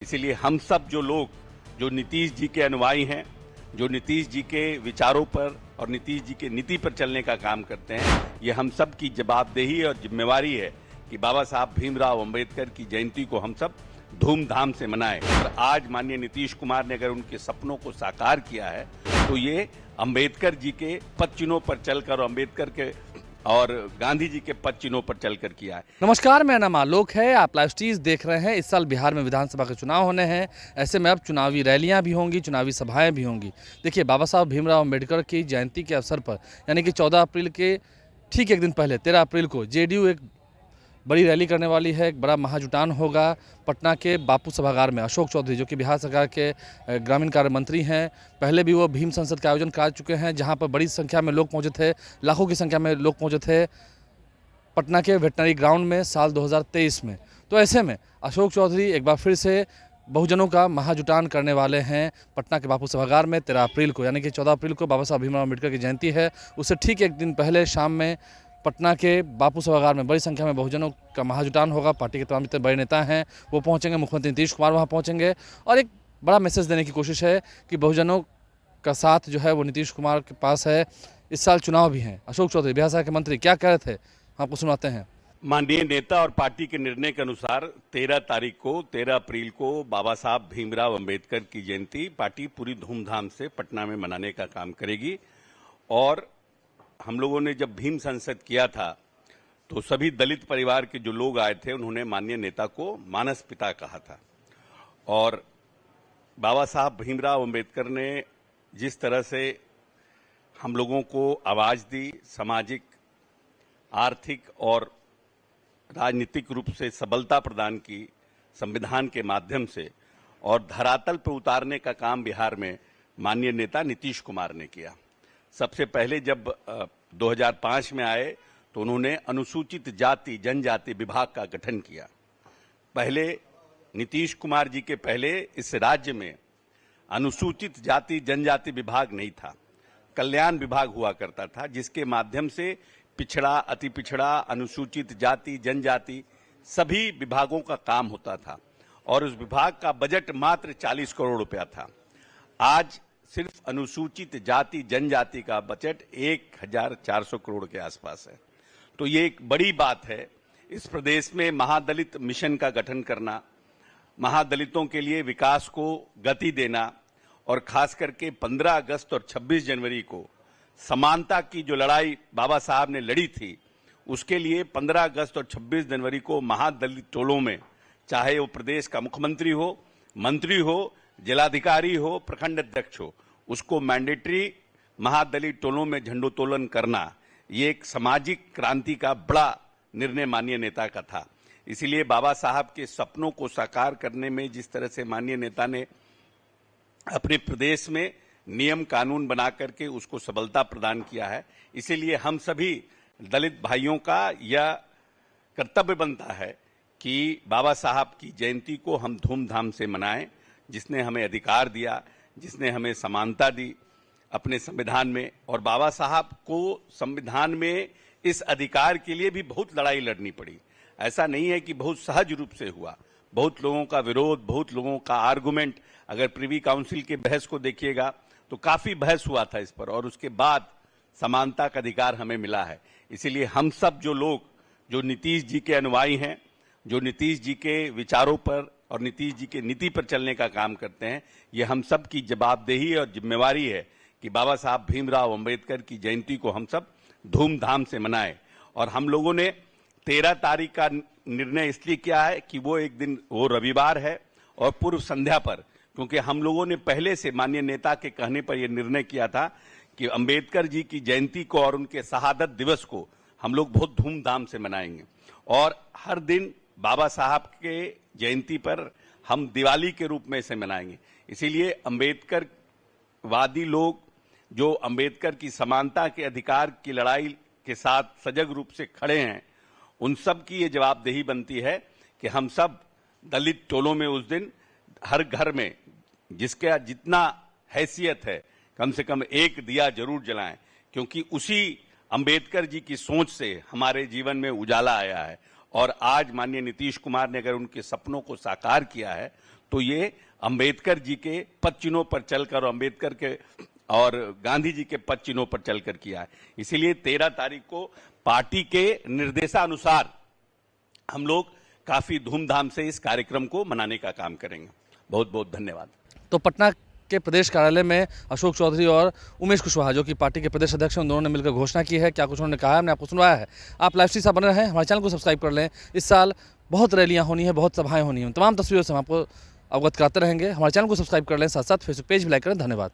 इसीलिए हम सब जो लोग जो नीतीश जी के अनुयायी हैं, जो नीतीश जी के विचारों पर और नीतीश जी के नीति पर चलने का काम करते हैं, ये हम सब की जवाबदेही और जिम्मेवारी है कि बाबा साहब भीमराव अंबेडकर की जयंती को हम सब धूमधाम से मनाएं। और आज माननीय नीतीश कुमार ने अगर उनके सपनों को साकार किया है तो ये अंबेडकर जी के पद चिन्हों पर चलकर, अंबेडकर के और गांधी जी के पद चिन्हों पर चलकर किया है। नमस्कार, मेरा नाम आलोक है। आप लाइव स्ट्रीज देख रहे हैं। इस साल बिहार में विधानसभा के चुनाव होने हैं। ऐसे में अब चुनावी रैलियां भी होंगी, चुनावी सभाएं भी होंगी। देखिए, बाबा साहब भीमराव अंबेडकर की जयंती के अवसर पर यानी कि 14 अप्रैल के ठीक एक दिन पहले 13 अप्रैल को जेडीयू एक बड़ी रैली करने वाली है। एक बड़ा महाजुटान होगा पटना के बापू सभागार में। अशोक चौधरी जो कि बिहार सरकार के ग्रामीण कार्य मंत्री हैं, पहले भी वो भीम संसद का आयोजन कर चुके हैं, जहां पर बड़ी संख्या में लोग पहुंचे थे, लाखों की संख्या में लोग पहुंचे थे पटना के वेटनरी ग्राउंड में साल 2023 में। तो ऐसे में अशोक चौधरी एक बार फिर से बहुजनों का महाजुटान करने वाले हैं पटना के बापू सभागार में 13 अप्रैल को, यानी कि 14 अप्रैल को बाबा साहब भीमराव अम्बेडकर की जयंती है। उससे ठीक एक दिन पहले शाम में पटना के बापू सभागार में बड़ी संख्या में बहुजनों का महाजुटान होगा। पार्टी के तमाम जितने बड़े नेता हैं वो पहुंचेंगे, मुख्यमंत्री नीतीश कुमार वहां पहुंचेंगे और एक बड़ा मैसेज देने की कोशिश है कि बहुजनों का साथ जो है वो नीतीश कुमार के पास है। इस साल चुनाव भी हैं। अशोक चौधरी बिहार सरकार के मंत्री क्या कह रहे थे, आपको सुनाते हैं। माननीय नेता और पार्टी के निर्णय के अनुसार 13 अप्रैल को बाबा साहब भीमराव अंबेडकर की जयंती पार्टी पूरी धूमधाम से पटना में मनाने का काम करेगी। और हम लोगों ने जब भीम संसद किया था तो सभी दलित परिवार के जो लोग आए थे उन्होंने माननीय नेता को मानस पिता कहा था। और बाबा साहब भीमराव अंबेडकर ने जिस तरह से हम लोगों को आवाज दी, सामाजिक, आर्थिक और राजनीतिक रूप से सबलता प्रदान की संविधान के माध्यम से, और धरातल पर उतारने का काम बिहार में माननीय नेता नीतीश कुमार ने किया। सबसे पहले जब 2005 में आए तो उन्होंने अनुसूचित जाति जनजाति विभाग का गठन किया। पहले नीतीश कुमार जी के पहले इस राज्य में अनुसूचित जाति जनजाति विभाग नहीं था, कल्याण विभाग हुआ करता था, जिसके माध्यम से पिछड़ा, अति पिछड़ा, अनुसूचित जाति जनजाति सभी विभागों का काम होता था। और उस विभाग का बजट मात्र 40 करोड़ रुपया था। आज सिर्फ अनुसूचित जाति जनजाति का बजट 1400 करोड़ के आसपास है। तो ये एक बड़ी बात है। इस प्रदेश में महादलित मिशन का गठन करना, महादलितों के लिए विकास को गति देना, और खास करके 15 अगस्त और 26 जनवरी को समानता की जो लड़ाई बाबा साहब ने लड़ी थी, उसके लिए 15 अगस्त और 26 जनवरी को महादलित टोलों में, चाहे वो प्रदेश का मुख्यमंत्री हो, मंत्री हो, जिलाधिकारी हो, प्रखंड अध्यक्ष हो, उसको मैंडेटरी महादलित टोलों में झंडोत्तोलन करना, ये एक सामाजिक क्रांति का बड़ा निर्णय माननीय नेता का था। इसीलिए बाबा साहब के सपनों को साकार करने में जिस तरह से माननीय नेता ने अपने प्रदेश में नियम कानून बना करके उसको सबलता प्रदान किया है, इसीलिए हम सभी दलित भाइयों का यह कर्तव्य बनता है कि बाबा साहब की जयंती को हम धूमधाम से मनाएं। जिसने हमें अधिकार दिया, जिसने हमें समानता दी अपने संविधान में, और बाबा साहब को संविधान में इस अधिकार के लिए भी बहुत लड़ाई लड़नी पड़ी। ऐसा नहीं है कि बहुत सहज रूप से हुआ। बहुत लोगों का विरोध, बहुत लोगों का आर्गुमेंट, अगर प्रिवी काउंसिल के बहस को देखिएगा तो काफी बहस हुआ था इस पर, और उसके बाद समानता का अधिकार हमें मिला है। इसीलिए हम सब जो लोग जो नीतीश जी के अनुयायी हैं, जो नीतीश जी के विचारों पर और नीतीश जी के नीति पर चलने का काम करते हैं, ये हम सब की जवाबदेही और जिम्मेवारी है कि बाबा साहब भीमराव अंबेडकर की जयंती को हम सब धूमधाम से मनाएं। और हम लोगों ने 13 तारीख का निर्णय इसलिए किया है कि वो एक दिन, वो रविवार है और पूर्व संध्या पर, क्योंकि हम लोगों ने पहले से माननीय नेता के कहने पर यह निर्णय किया था कि अंबेडकर जी की जयंती को और उनके शहादत दिवस को हम लोग बहुत धूमधाम से मनाएंगे। और हर दिन बाबा साहब के जयंती पर हम दिवाली के रूप में इसे मनाएंगे। इसीलिए अंबेडकर वादी लोग जो अंबेडकर की समानता के अधिकार की लड़ाई के साथ सजग रूप से खड़े हैं, उन सब की ये जवाबदेही बनती है कि हम सब दलित टोलों में उस दिन हर घर में जिसका जितना हैसियत है कम से कम एक दिया जरूर जलाएं, क्योंकि उसी अंबेडकर जी की सोच से हमारे जीवन में उजाला आया है। और आज माननीय नीतीश कुमार ने अगर उनके सपनों को साकार किया है तो ये अंबेडकर जी के पद चिन्हों पर चलकर और अंबेडकर के और गांधी जी के पद चिन्हों पर चलकर किया है। इसीलिए 13 तारीख को पार्टी के निर्देशानुसार हम लोग काफी धूमधाम से इस कार्यक्रम को मनाने का काम करेंगे। बहुत बहुत धन्यवाद। तो पटना के प्रदेश कार्यालय में अशोक चौधरी और उमेश कुशवाहा जो कि पार्टी के प्रदेश अध्यक्ष हैं, उन दोनों ने मिलकर घोषणा की है। क्या कुछ उन्होंने कहा है हमने आपको सुनवाया है। आप लाइव स्ट्रीम से बने रहें, हमारे चैनल को सब्सक्राइब कर लें। इस साल बहुत रैलियाँ होनी है, बहुत सभाएं होनी हैं, तमाम तस्वीरों से हम आपको अवगत कराते रहेंगे। हमारे चैनल को सब्सक्राइब कर लें, साथ साथ फेसबुक पेज भी लाइक करें। धन्यवाद।